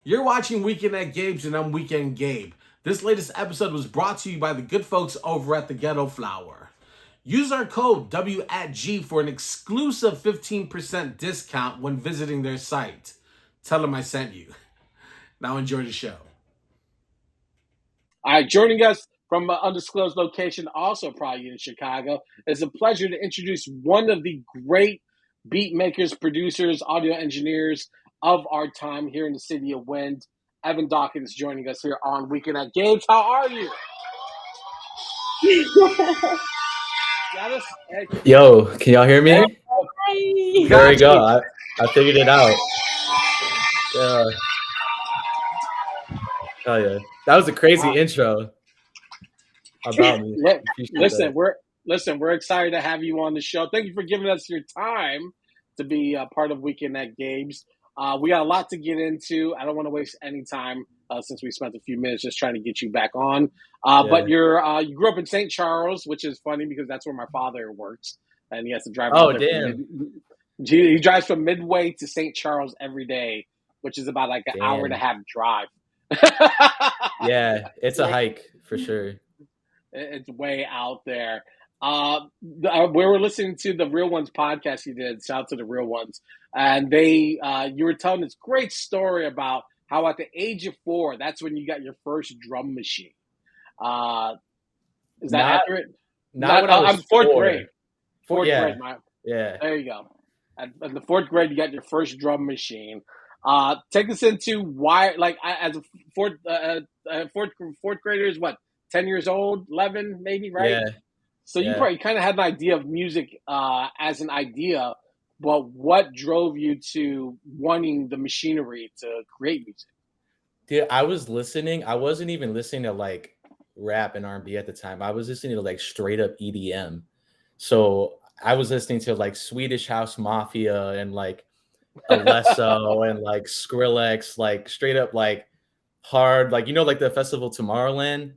You're watching Weekend at Gabe's, and I'm Weekend Gabe. This latest episode was brought to you by the good folks over at the Ghetto Flower. Use our code W at G for an exclusive 15% discount when visiting their site. Tell them I sent you. Now enjoy the show. All right, joining us from an undisclosed location, also probably in Chicago, it's a pleasure to introduce one of the great beat makers, producers, audio engineers of our time here in the city of Wind. Evan Dawkins joining us here on Weekend at Gabe's. How are you? Yo, can y'all hear me? Hi. There we go. I figured it out. Yeah. Oh yeah. That was a crazy intro about me. Listen, we're excited to have you on the show. Thank you for giving us your time to be a part of Weekend at Gabe's. We got a lot to get into. I don't want to waste any time since we spent a few minutes just trying to get you back on. But you grew up in St. Charles, which is funny because that's where my father works, and he has to drive. Oh damn! He drives from Midway to St. Charles every day, which is about like an hour and a half drive. Yeah, it's a hike for sure. It's way out there. We were listening to the Real Ones podcast you did. Shout out to the Real Ones, and you were telling this great story about how at the age of 4, that's when you got your first drum machine. Is that accurate? Not when I was fourth grade. Fourth grade. Yeah. There you go. At the 4th grade, you got your first drum machine. Take us into why, like, as a fourth grader is what, 10 years old, 11 maybe, right? Yeah. So you probably kind of had an idea of music as an idea, but what drove you to wanting the machinery to create music? Dude, I was listening. I wasn't even listening to like rap and R&B at the time. I was listening to like straight up EDM. So I was listening to like Swedish House Mafia and like Alesso and like Skrillex, like straight up like hard, like like the festival Tomorrowland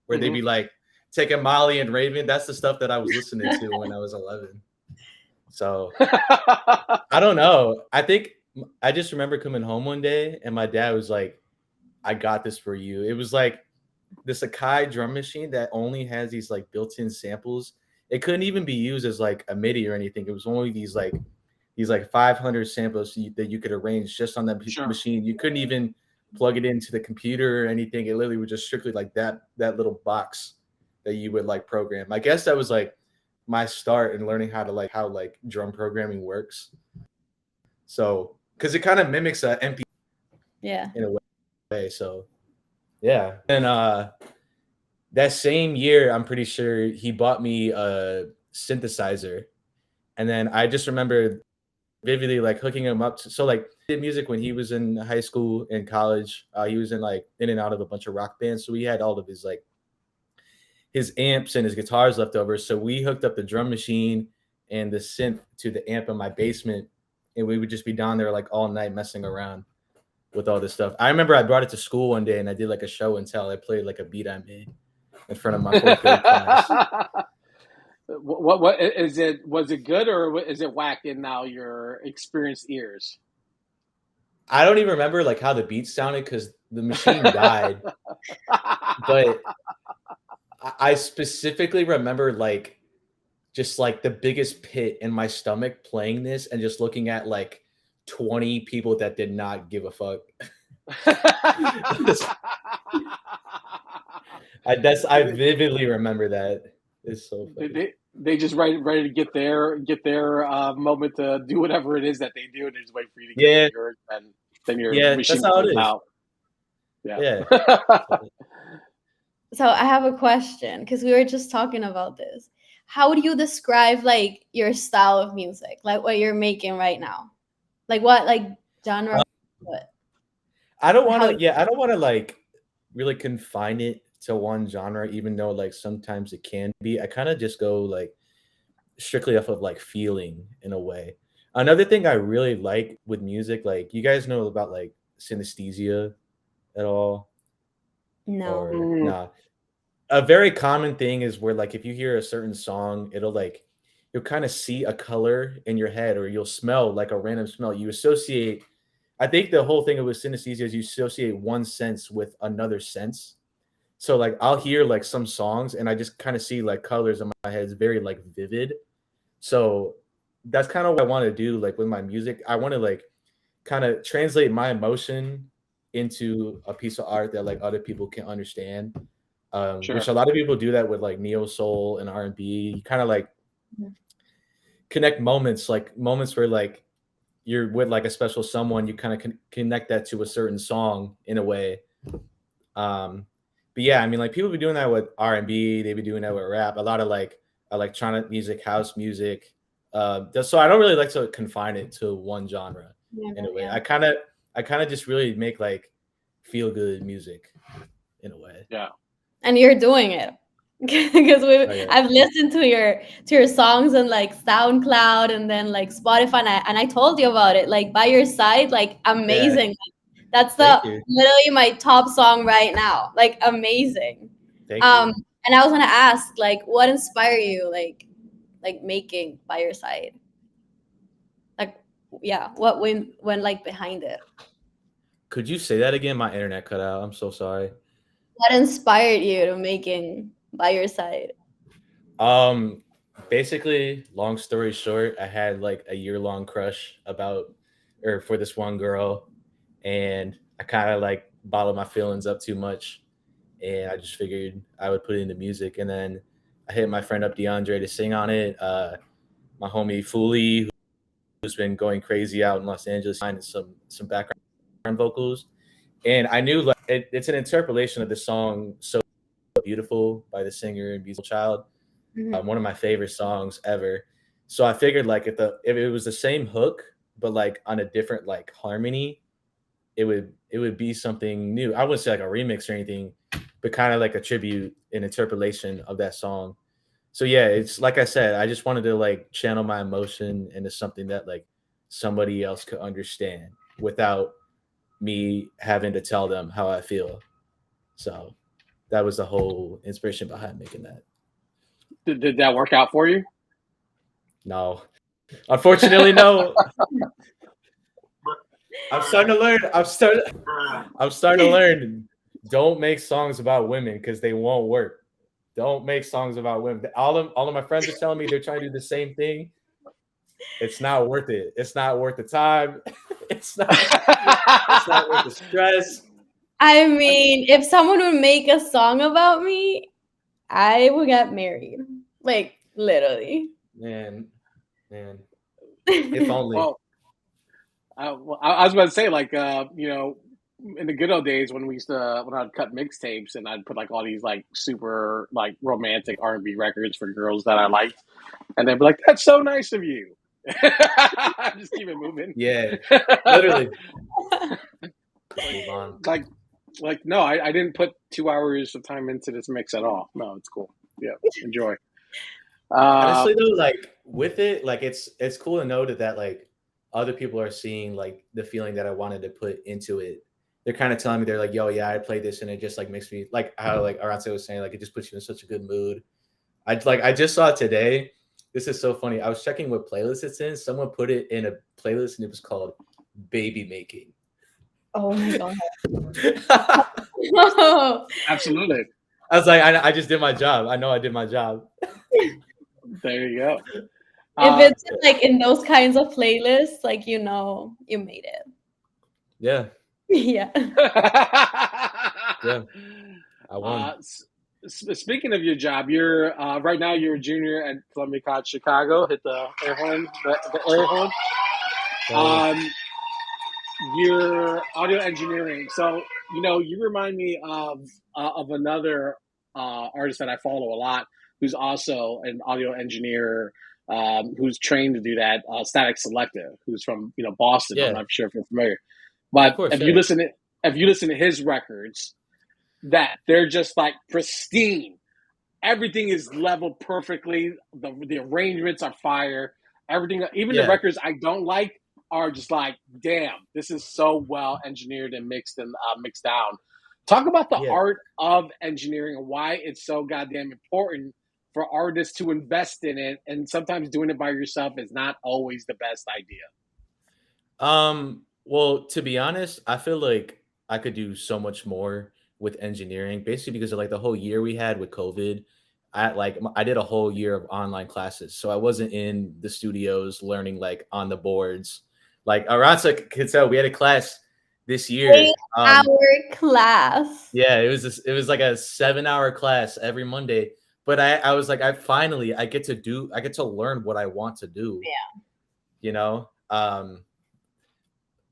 where they'd be like taking Molly and Raven. That's the stuff that I was listening to when I was 11. So I don't know. I think I just remember coming home one day and my dad was like, I got this for you. It was like this Akai drum machine that only has these like built-in samples. It couldn't even be used as like a MIDI or anything. It was only these 500 samples that you could arrange just on that machine. You couldn't even plug it into the computer or anything. It literally was just strictly like that little box that you would like program. I guess that was like my start in learning how drum programming works. So because it kind of mimics a MP in a way. So yeah. And that same year, I'm pretty sure he bought me a synthesizer. And then I just remember vividly like hooking him up so like did music when he was in high school and college. He was in and out of a bunch of rock bands, so we had all of his his amps and his guitars left over. So we hooked up the drum machine and the synth to the amp in my basement, and we would just be down there like all night messing around with all this stuff. I remember I brought it to school one day and I did like a show and tell. I played like a beat I made in front of my 4th grade class. What is it? Was it good or is it whack in now your experienced ears? I don't even remember like how the beats sounded because the machine died. But I specifically remember like just like the biggest pit in my stomach playing this and just looking at like 20 people that did not give a fuck. I vividly remember that. It's so funny. They just ready to get their moment to do whatever it is that they do, and they just wait for you to get yours, and then your machine that's how it is. out. Yeah. So I have a question because we were just talking about this. How do you describe like your style of music, like what you're making right now? Like what genre? I don't want to like really confine it to one genre, even though like sometimes it can be. I kind of just go like strictly off of like feeling in a way. Another thing I really like with music, like you guys know about like synesthesia at all? No. Nah. A very common thing is where like if you hear a certain song, you'll kind of see a color in your head or you'll smell like a random smell. You associate I think the whole thing with synesthesia is you associate one sense with another sense. So like I'll hear like some songs and I just kind of see like colors in my head. It's very like vivid. So that's kind of what I want to do like with my music. I want to like kind of translate my emotion into a piece of art that like other people can understand. Sure. Which a lot of people do that with like neo soul and R&B. You kind of like connect moments, like moments where like you're with like a special someone, you kind of connect that to a certain song in a way. But yeah, I mean, like people be doing that with R&B, they be doing that with rap, a lot of like electronic music, house music. So I don't really like to confine it to one genre in a way. Yeah. I kind of just really make like feel good music in a way. Yeah. And you're doing it. Because I've listened to your songs on like SoundCloud and then like Spotify, and I told you about it. Like By Your Side, like amazing. Yeah. That's literally my top song right now. Like amazing. Thank you. And I was gonna ask, like, what inspired you, like making By Your Side? Like, yeah, what went like behind it? Could you say that again? My internet cut out. I'm so sorry. What inspired you to making By Your Side? Basically, long story short, I had like a year-long crush for this one girl, and I kind of like bottled my feelings up too much, and I just figured I would put it into music, and then I hit my friend up DeAndre to sing on it. My homie Foolie, who's been going crazy out in Los Angeles, and some background vocals, and I knew like it's an interpolation of the song "So Beautiful" by the singer and musical Child. One of my favorite songs ever. So I figured like if it was the same hook but like on a different like harmony, it would be something new. I wouldn't say like a remix or anything, but kind of like a tribute, an interpolation of that song. So yeah, it's like I said, I just wanted to like channel my emotion into something that like somebody else could understand without me having to tell them how I feel. So that was the whole inspiration behind making that. Did that work out for you? No, unfortunately, no. I'm starting to learn. I'm starting to learn. Don't make songs about women because they won't work. Don't make songs about women. All of my friends are telling me they're trying to do the same thing. It's not worth it. It's not worth the time. It's not worth the stress. I mean, if someone would make a song about me, I would get married. Like literally. Man. If only. Well, I was about to say, like, in the good old days when I'd cut mixtapes and I'd put like all these like super like romantic R&B records for girls that I liked, and they'd be like, "That's so nice of you." Just keep it moving. Yeah, literally. Like, no, I didn't put 2 hours of time into this mix at all. No, it's cool. Yeah, enjoy. Honestly, though, like with it, like it's cool to know that like other people are seeing like the feeling that I wanted to put into it. They're kind of telling me they're like, "Yo, yeah, I played this and it just like makes me like how like Arance was saying, like it just puts you in such a good mood." I just saw it today. This is so funny. I was checking what playlist it's in. Someone put it in a playlist and it was called "Baby Making." Oh my god! Absolutely. I was like, I just did my job. I know I did my job. There you go. If it's like in those kinds of playlists, like you made it. Yeah. Yeah. Yeah. I won. Speaking of your job, you're right now you're a junior at Columbia College Chicago. Hit the air horn. The air horn. You're audio engineering, so you remind me of another artist that I follow a lot, who's also an audio engineer, who's trained to do that. Static Selective, who's from Boston. Yeah. I'm not sure if you're familiar, but if you listen to his records, that they're just like pristine. Everything is leveled perfectly. The arrangements are fire. Everything, even the records I don't like, are just like, damn, this is so well engineered and mixed down. Talk about the art of engineering and why it's so goddamn important for artists to invest in it. And sometimes doing it by yourself is not always the best idea. Well, to be honest, I feel like I could do so much more with engineering, basically because of like the whole year we had with COVID. I did a whole year of online classes, so I wasn't in the studios learning like on the boards. Like Aranza could tell, we had a class this year. 8-hour class. Yeah, it was like a 7 hour class every Monday. But I was like, I get to learn what I want to do. Yeah. You know,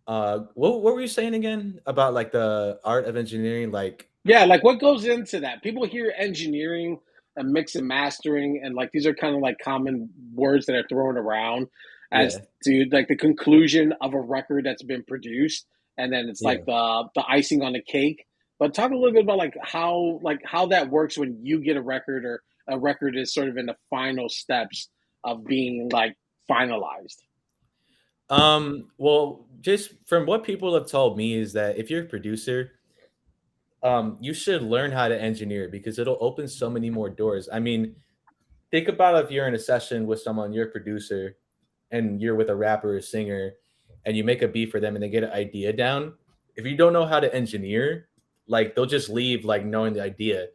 what were you saying again about like the art of engineering? Like, Yeah, like what goes into that? People hear engineering and mix and mastering, and like these are kind of like common words that are thrown around as yeah, to like the conclusion of a record that's been produced, and then it's yeah. like the icing on the cake. But talk a little bit about like how that works when you get a record or a record is sort of in the final steps of being like finalized. Well, just from what people have told me is that if you're a producer, you should learn how to engineer because it'll open so many more doors. I mean, think about if you're in a session with someone, you're a producer, and you're with a rapper or singer, and you make a beat for them and they get an idea down. If you don't know how to engineer, like they'll just leave like knowing the idea.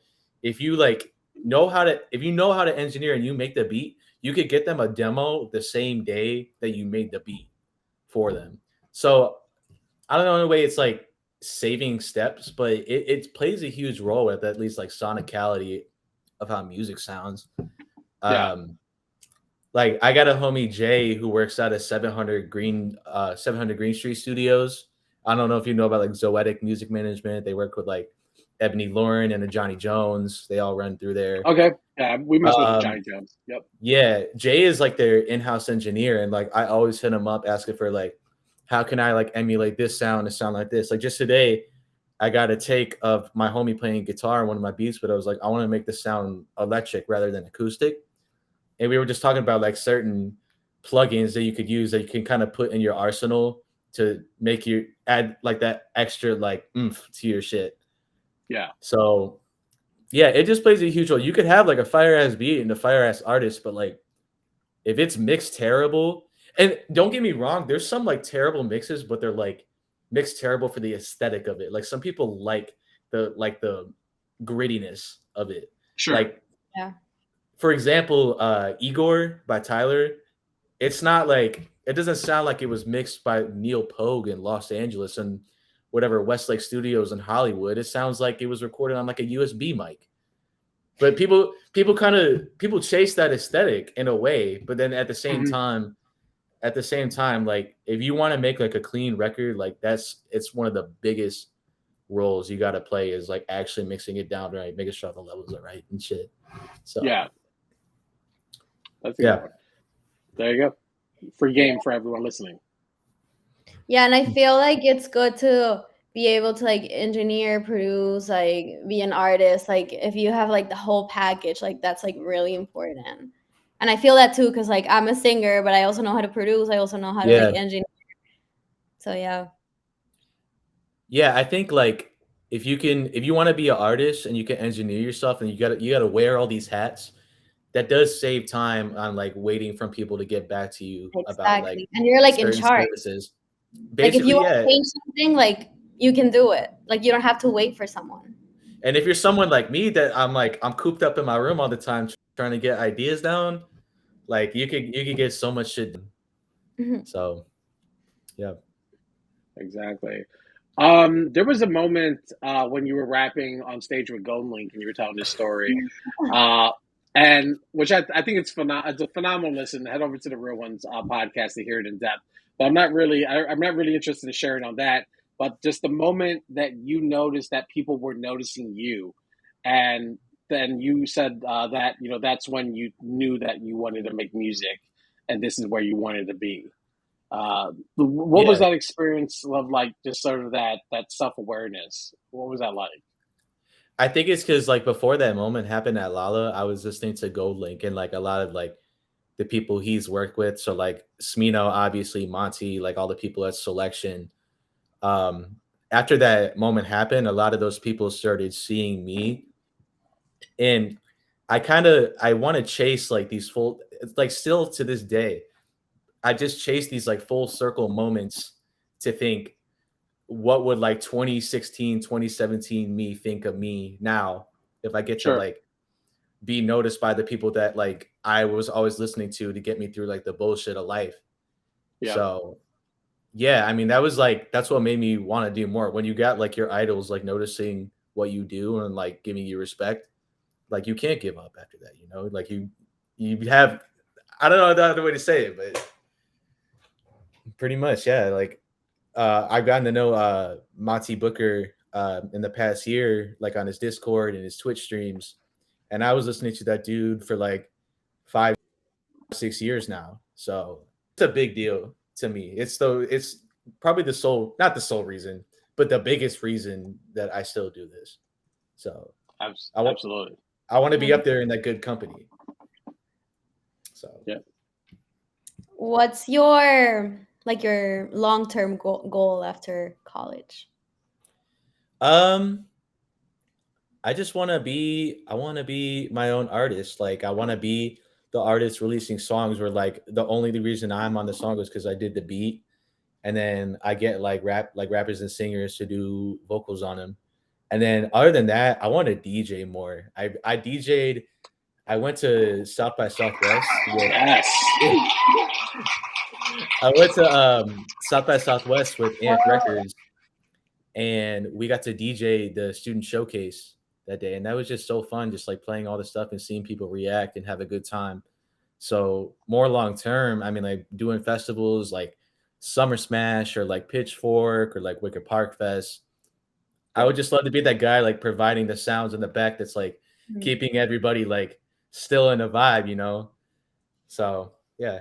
If you like if you know how to engineer and you make the beat, you could get them a demo the same day that you made the beat for them. So I don't know in a way it's like saving steps, but it plays a huge role with at least like sonicality of how music sounds. Yeah. Um, like I got a homie Jay who works out of 700 Green Street Studios. I don't know if you know about like Zoetic Music Management. They work with like Ebony Lauren and a Johnny Jones. They all run through there. Okay. Yeah, we mess with Um, Johnny Jones. Yep. yeah, Jay is like their in-house engineer, and like I always hit him up asking for like, how can I like emulate this sound to sound like this? Like just today, I got a take of my homie playing guitar on one of my beats, but I was like, I want to make this sound electric rather than acoustic. And we were just talking about like certain plugins that you could use that you can kind of put in your arsenal to make you add like that extra like oomph to your shit. Yeah. So yeah, it just plays a huge role. You could have like a fire ass beat and a fire ass artist, but like if it's mixed terrible, and don't get me wrong, there's some like terrible mixes, but they're like mixed terrible for the aesthetic of it. Like some people like the grittiness of it. Sure. Like Yeah. for example, Igor by Tyler, it's not like it doesn't sound like it was mixed by Neil Pogue in Los Angeles and whatever Westlake Studios in Hollywood. It sounds like it was recorded on like a USB mic. But people chase that aesthetic in a way, but then Mhm. at the same time, like if you want to make like a clean record, like it's one of the biggest roles you got to play is like actually mixing it down right, making sure the levels are right and shit. So Yeah. That's a good yeah, one. There you go. Free game for everyone listening. Yeah, and I feel like it's good to be able to like engineer, produce, like be an artist. Like if you have like the whole package, like that's like really important. And I feel that too because like I'm a singer, but I also know how to produce. I also know how to like yeah, engineer. So yeah. yeah. I think like if you want to be an artist and you can engineer yourself and you gotta wear all these hats, that does save time on like waiting from people to get back to you about like Exactly. And you're like in certain charge. services. Like if you Basically, want yeah. to change something, like you can do it. Like you don't have to wait for someone. And if you're someone like me that I'm cooped up in my room all the time trying to get ideas down, like you could get so much shit done. Mhm. So yeah. Exactly. There was a moment when you were rapping on stage with Golden Link and you were telling this story, uh, and which I think it's a phenomenal listen. Head over to the Real Ones podcast to hear it in depth. But I'm not really interested in sharing on that. But just the moment that you noticed that people were noticing you, and then you said that that's when you knew that you wanted to make music, and this is where you wanted to be. What was Yeah. that experience of like just sort of that self-awareness? What was that like? I think it's because like before that moment happened at Lala, I was listening to Gold Link and like a lot of like the people he's worked with. So like Smino, obviously, Monty, like all the people at Selection. Um, After that moment happened, a lot of those people started seeing me, and I want to chase like these full. It's like still to this day, I just chase these like full circle moments to think, what would like 2016, 2017 me think of me now if I get to Sure. like be noticed by the people that like I was always listening to get me through like the bullshit of life. Yeah. So yeah, I mean that's what made me want to do more. When you got like your idols like noticing what you do and like giving you respect, like you can't give up after that, you know? Like you have, I don't know the other way to say it, but pretty much, yeah. Like I've gotten to know Monty Booker in the past year, like on his Discord and his Twitch streams. And I was listening to that dude for like 5-6 years now. So it's a big deal to me. It's probably not the sole reason, but the biggest reason that I still do this. So absolutely. I want to be up there in that good company. So yeah. What's your long-term goal after college? I just want to be my own artist. Like I want to be the artist releasing songs where like the only reason I'm on the song is because I did the beat, and then I get like rappers and singers to do vocals on them. And then other than that, I want to DJ more. I DJ'd. I went to South by Southwest. Yes. I went to South by Southwest with Amp Records, and we got to DJ the student showcase that day, and that was just so fun, just like playing all the stuff and seeing people react and have a good time. So more long term, I mean, like doing festivals like Summer Smash or like Pitchfork or like Wicker Park Fest. I would just love to be that guy like providing the sounds in the back that's like keeping everybody like still in a vibe, you know? So yeah.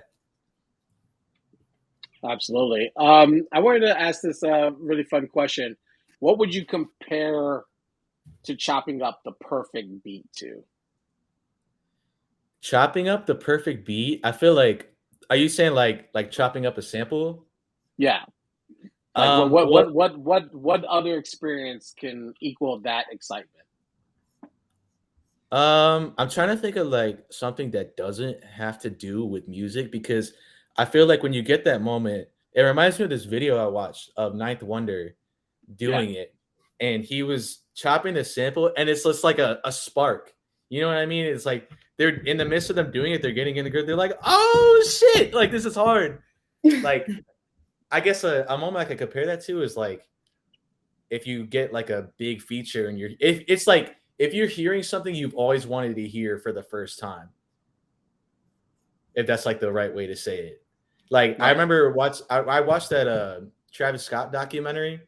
Absolutely. I wanted to ask this really fun question. What would you compare to chopping up the perfect beat to? Chopping up the perfect beat? I feel like, are you saying like chopping up a sample? Yeah. Like what other experience can equal that excitement? I'm trying to think of like something that doesn't have to do with music, because I feel like when you get that moment, it reminds me of this video I watched of Ninth Wonder doing it, and he was chopping the sample, and it's just like a spark. You know what I mean? It's like they're in the midst of them doing it, they're getting in the groove. They're like, "Oh shit! Like this is hard." Like, I guess a moment I could compare that to is like if you get like a big feature and it's like if you're hearing something you've always wanted to hear for the first time, if that's like the right way to say it. Like I remember I watched that Travis Scott documentary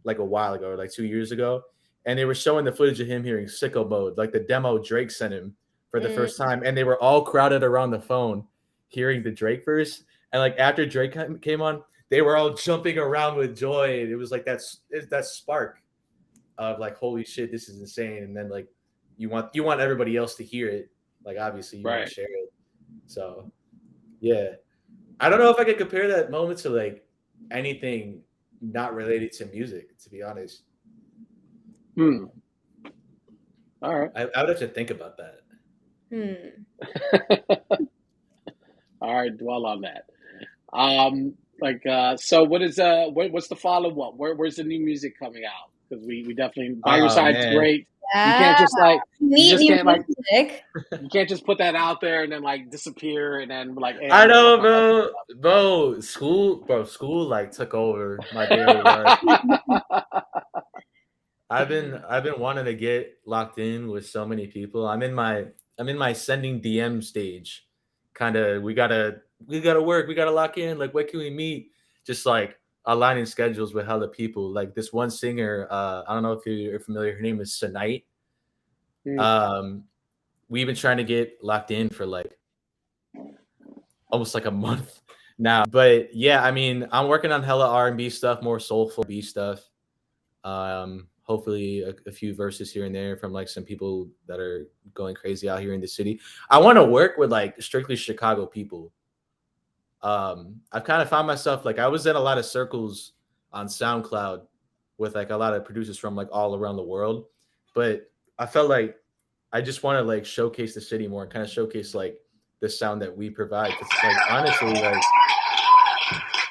like a while ago, like 2 years ago, and they were showing the footage of him hearing Sicko Mode, like the demo Drake sent him for the first time, and they were all crowded around the phone hearing the Drake verse. And like after Drake came on, they were all jumping around with joy, and it was like that spark of like, holy shit, this is insane. And then like you want everybody else to hear it, like obviously you want to share it. So yeah, I don't know if I could compare that moment to like anything not related to music, to be honest. All right. I would have to think about that. All right, dwell on that. So what's the follow-up? Where's the new music coming out? Because we definitely, by your side, it's great. Yeah. You can't just like music. You can't just put that out there and then like disappear and then like, hey, I know, bro. School like took over my daily life. I've been wanting to get locked in with so many people. I'm in my sending DM stage. Kind of, we gotta work, we gotta lock in. Like, when can we meet? Just like aligning schedules with hella people. Like this one singer, I don't know if you're familiar. Her name is Sanite. We've been trying to get locked in for like almost like a month now. But yeah, I mean, I'm working on hella R&B stuff, more soulful B stuff. Hopefully a few verses here and there from like some people that are going crazy out here in the city. I want to work with like strictly Chicago people. I've kind of found myself like I was in a lot of circles on SoundCloud with like a lot of producers from like all around the world, but I felt like I just want to like showcase the city more and kind of showcase like the sound that we provide. It's like honestly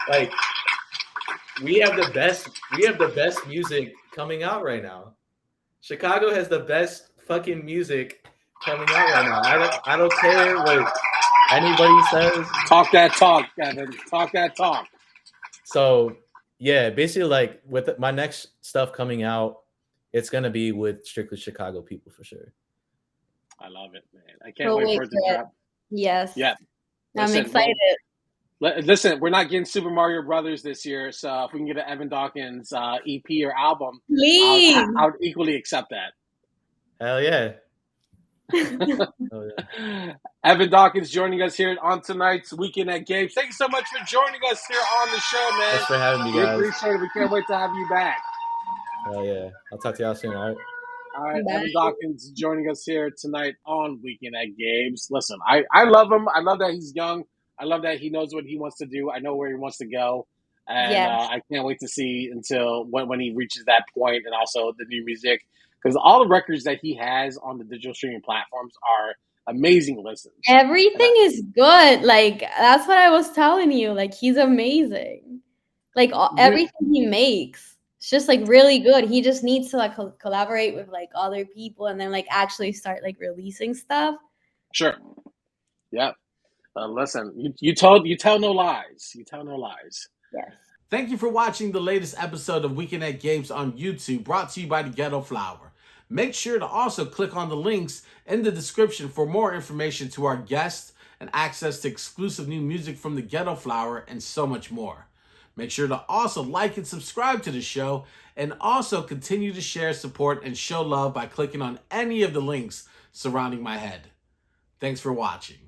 like we have the best music coming out right now. Chicago has the best fucking music coming out right now. I don't care what anybody says. Talk that talk, Evan. Talk that talk. So yeah, basically like with my next stuff coming out, it's gonna be with strictly Chicago people for sure. I love it, man. I can't wait for it to drop. Yes. Yeah. I'm excited. Listen, we're not getting Super Mario Brothers this year, so if we can get an Evan Dawkins EP or album, Please. I would equally accept that. Hell yeah. Oh, yeah. Evan Dawkins joining us here on tonight's Weekend at Gabe's. Thank you so much for joining us here on the show, man. Thanks for having me, We guys. appreciate it. We can't wait to have you back. Hell yeah. I'll talk to y'all soon, all right? All right, Bye. Evan Dawkins joining us here tonight on Weekend at Gabe's. Listen, I love him. I love that he's young. I love that he knows what he wants to do. I know where he wants to go. And Yes. I can't wait to see until when he reaches that point, and also the new music. Because all the records that he has on the digital streaming platforms are amazing listens. Everything is good. Like, that's what I was telling you. Like, he's amazing. Like, everything he makes, it's just like really good. He just needs to like collaborate with like other people and then like actually start like releasing stuff. Sure. Yeah. Listen, you tell no lies. You tell no lies. Yes. Thank you for watching the latest episode of Weekend at Games on YouTube, brought to you by the Ghetto Flower. Make sure to also click on the links in the description for more information to our guests and access to exclusive new music from the Ghetto Flower and so much more. Make sure to also like and subscribe to the show, and also continue to share, support, and show love by clicking on any of the links surrounding my head. Thanks for watching.